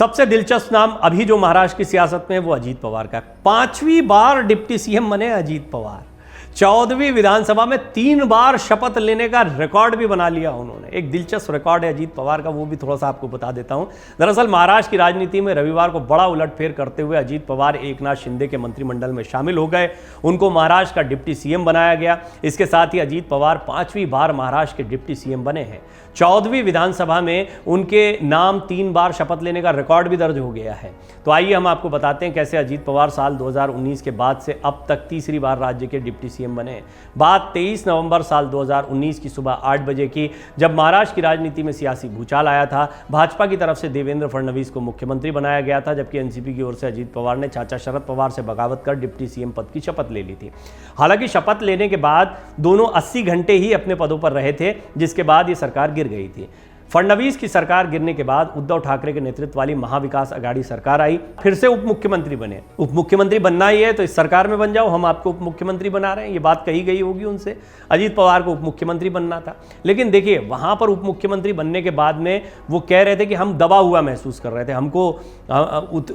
सबसे दिलचस्प नाम अभी जो महाराष्ट्र की सियासत में है वो अजीत पवार का। 5वीं बार डिप्टी सीएम बने अजीत पवार। 14वीं विधानसभा में 3 बार शपथ लेने का रिकॉर्ड भी बना लिया उन्होंने। एक दिलचस्प रिकॉर्ड है अजीत पवार का, वो भी थोड़ा सा आपको बता देता हूं। दरअसल महाराष्ट्र की राजनीति में रविवार को बड़ा उलटफेर करते हुए अजीत पवार एकनाथ शिंदे के मंत्रिमंडल में शामिल हो गए। उनको महाराष्ट्र का डिप्टी सीएम बनाया गया। इसके साथ ही अजीत पवार 5वीं बार महाराष्ट्र के डिप्टी सीएम बने हैं। 14वीं विधानसभा में उनके नाम 3 बार शपथ लेने का रिकॉर्ड भी दर्ज हो गया है। तो आइए हम आपको बताते हैं कैसे अजीत पवार साल 2019 के बाद से अब तक तीसरी बार राज्य के डिप्टी सीएम बने। बात 23 नवंबर साल 2019 की सुबह 8 बजे की, जब महाराष्ट्र की राजनीति में सियासी भूचाल आया था। भाजपा की तरफ से देवेंद्र फडणवीस को मुख्यमंत्री बनाया गया था, जबकि एनसीपी की ओर से अजीत पवार ने चाचा शरद पवार से बगावत कर डिप्टी सीएम पद की शपथ ले ली थी। हालांकि शपथ लेने के बाद दोनों 80 घंटे ही अपने पदों पर रहे थे, जिसके बाद ये सरकार गिर गई थी। फडणवीस की सरकार गिरने के बाद उद्धव ठाकरे के नेतृत्व वाली महाविकास आघाड़ी सरकार आई। फिर से उप मुख्यमंत्री बने। उप मुख्यमंत्री बनना ही है तो इस सरकार में बन जाओ, हम आपको उप मुख्यमंत्री बना रहे हैं, ये बात कही गई होगी उनसे। अजीत पवार को उप मुख्यमंत्री बनना था, लेकिन देखिए वहां पर उप मुख्यमंत्री बनने के बाद में वो कह रहे थे कि हम दबा हुआ महसूस कर रहे थे, हमको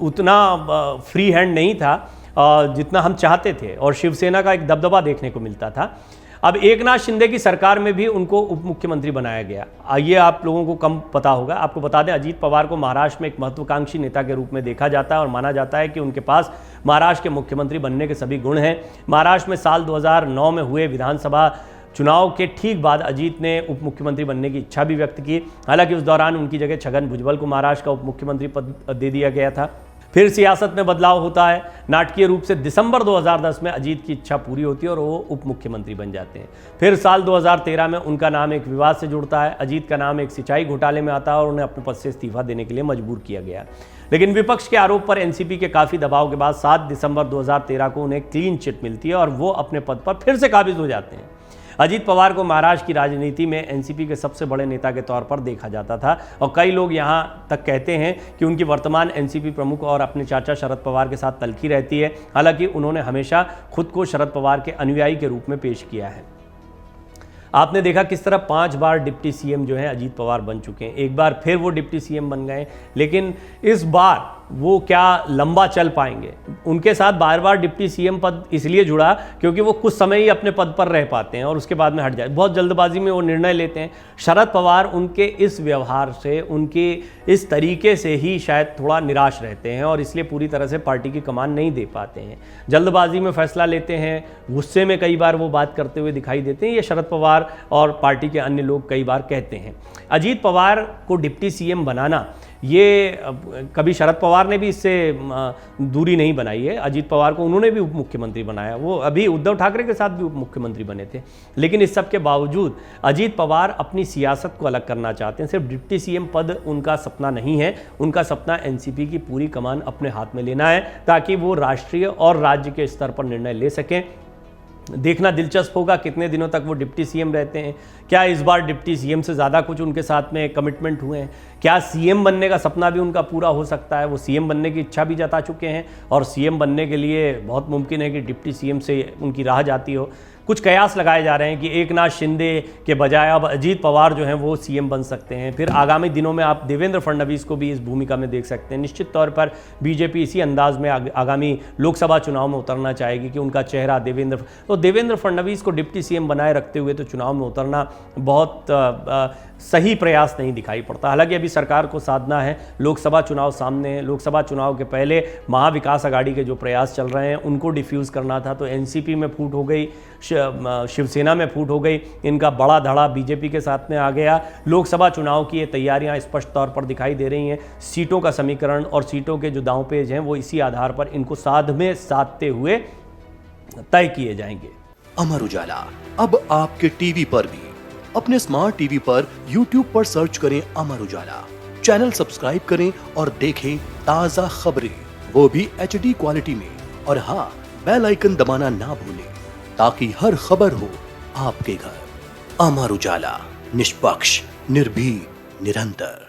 उतना फ्री हैंड नहीं था जितना हम चाहते थे, और शिवसेना का एक दबदबा देखने को मिलता था। अब एकनाथ शिंदे की सरकार में भी उनको उप मुख्यमंत्री बनाया गया। ये आप लोगों को कम पता होगा। आपको बता दें, अजीत पवार को महाराष्ट्र में एक महत्वाकांक्षी नेता के रूप में देखा जाता है और माना जाता है कि उनके पास महाराष्ट्र के मुख्यमंत्री बनने के सभी गुण हैं। महाराष्ट्र में साल 2009 में हुए विधानसभा चुनाव के ठीक बाद अजीत ने उप मुख्यमंत्री बनने की इच्छा भी व्यक्त की। हालांकि उस दौरान उनकी जगह छगन भुजबल को महाराष्ट्र का उप मुख्यमंत्री पद दे दिया गया था। फिर सियासत में बदलाव होता है। नाटकीय रूप से दिसंबर 2010 में अजीत की इच्छा पूरी होती है और वो उप मुख्यमंत्री बन जाते हैं। फिर साल 2013 में उनका नाम एक विवाद से जुड़ता है। अजीत का नाम एक सिंचाई घोटाले में आता है और उन्हें अपने पद से इस्तीफा देने के लिए मजबूर किया गया। लेकिन विपक्ष के आरोप पर एनसीपी के काफ़ी दबाव के बाद 7 दिसंबर 2013 को उन्हें क्लीन चिट मिलती है और वो अपने पद पर फिर से काबिज हो जाते हैं। अजीत पवार को महाराष्ट्र की राजनीति में एनसीपी के सबसे बड़े नेता के तौर पर देखा जाता था और कई लोग यहां तक कहते हैं कि उनकी वर्तमान एनसीपी प्रमुख और अपने चाचा शरद पवार के साथ तल्खी रहती है। हालांकि उन्होंने हमेशा खुद को शरद पवार के अनुयायी के रूप में पेश किया है। आपने देखा किस तरह 5 बार डिप्टी सीएम जो है अजीत पवार बन चुके हैं। एक बार फिर वो डिप्टी सीएम बन गए, लेकिन इस बार वो क्या लंबा चल पाएंगे? उनके साथ बार बार डिप्टी सीएम पद इसलिए जुड़ा क्योंकि वो कुछ समय ही अपने पद पर रह पाते हैं और उसके बाद में हट जाए। बहुत जल्दबाजी में वो निर्णय लेते हैं। शरद पवार उनके इस व्यवहार से, उनके इस तरीके से ही शायद थोड़ा निराश रहते हैं और इसलिए पूरी तरह से पार्टी की कमान नहीं दे पाते हैं। जल्दबाजी में फैसला लेते हैं, गुस्से में कई बार वो बात करते हुए दिखाई देते हैं। ये शरद पवार और पार्टी के अन्य लोग कई बार कहते हैं। अजीत पवार को डिप्टी सीएम बनाना, ये कभी शरद पवार ने भी इससे दूरी नहीं बनाई है। अजीत पवार को उन्होंने भी उप मुख्यमंत्री बनाया, वो अभी उद्धव ठाकरे के साथ भी उप मुख्यमंत्री बने थे। लेकिन इस सब के बावजूद अजीत पवार अपनी सियासत को अलग करना चाहते हैं। सिर्फ डिप्टी सीएम पद उनका सपना नहीं है, उनका सपना एनसीपी की पूरी कमान अपने हाथ में लेना है ताकि वो राष्ट्रीय और राज्य के स्तर पर निर्णय ले सकें। देखना दिलचस्प होगा कितने दिनों तक वो डिप्टी सीएम रहते हैं। क्या इस बार डिप्टी सीएम से ज़्यादा कुछ उनके साथ में कमिटमेंट हुए हैं? क्या सीएम बनने का सपना भी उनका पूरा हो सकता है? वो सीएम बनने की इच्छा भी जता चुके हैं और सीएम बनने के लिए बहुत मुमकिन है कि डिप्टी सीएम से उनकी राह जाती हो। कुछ कयास लगाए जा रहे हैं कि एकनाथ शिंदे के बजाय अब अजीत पवार जो हैं वो सीएम बन सकते हैं। फिर आगामी दिनों में आप देवेंद्र फडणवीस को भी इस भूमिका में देख सकते हैं। निश्चित तौर पर बीजेपी इसी अंदाज में आगामी लोकसभा चुनाव में उतरना चाहेगी कि उनका चेहरा देवेंद्र फडणवीस को डिप्टी सीएम बनाए रखते हुए तो चुनाव में उतरना बहुत सही प्रयास नहीं दिखाई पड़ता। हालांकि अभी सरकार को साधना है, लोकसभा चुनाव सामने है। लोकसभा चुनाव के पहले महाविकास आघाड़ी के जो प्रयास चल रहे हैं उनको डिफ्यूज़ करना था, तो एनसीपी में फूट हो गई, शिवसेना में फूट हो गई, इनका बड़ा धड़ा बीजेपी के साथ में आ गया। लोकसभा चुनाव की ये तैयारियां स्पष्ट तौर पर दिखाई दे रही हैं। सीटों का समीकरण और सीटों के जो दांवपेच हैं वो इसी आधार पर इनको साधते हुए तय किए जाएंगे। अमर उजाला अब आपके टीवी पर भी। अपने स्मार्ट टीवी पर YouTube पर सर्च करें अमर उजाला, चैनल सब्सक्राइब करें और देखें ताजा खबरें, वो भी HD क्वालिटी में। और हाँ, बेल आइकन दबाना ना भूलें ताकि हर खबर हो आपके घर। अमर उजाला, निष्पक्ष, निर्भीक, निरंतर।